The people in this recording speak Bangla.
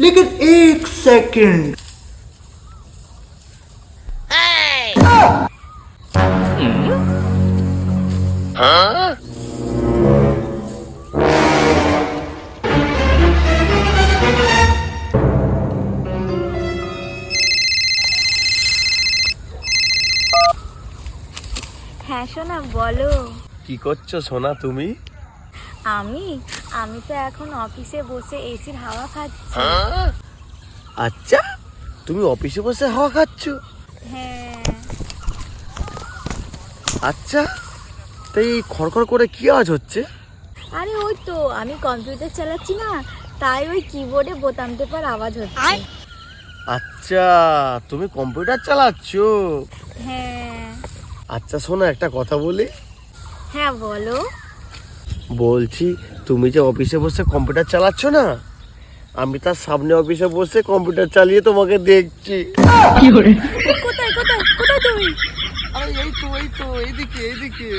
लेकिन एक सेकंड। হ্যাঁ সোনা বলো। কি করছো সোনা তুমি? আমি আমি তো এখন অফিসে বসে এসির হাওয়া খাচ্ছি। আচ্ছা, তুমি অফিসে বসে হাওয়া খাচ্ছো? হ্যাঁ। আচ্ছা, তাই এই খড়খড় করে কি আওয়াজ হচ্ছে? আরে ওই তো আমি কম্পিউটার চালাচ্ছি না, তাই ওই কিবোর্ডে বোতাম টেপার আওয়াজ হচ্ছে। আচ্ছা, তুমি কম্পিউটার চালাচ্ছো? হ্যাঁ। আচ্ছা শোনো, একটা কথা বলি। হ্যাঁ বলো। বলছি, তুমি যে অফিসে বসে কম্পিউটার চালাচ্ছ না, আমি তার সামনে অফিসে বসে কম্পিউটার চালিয়ে তোমাকে দেখছি। কোথায় কোথায় কোথায় তুমি? আরে এই তো এইদিকে এইদিকে।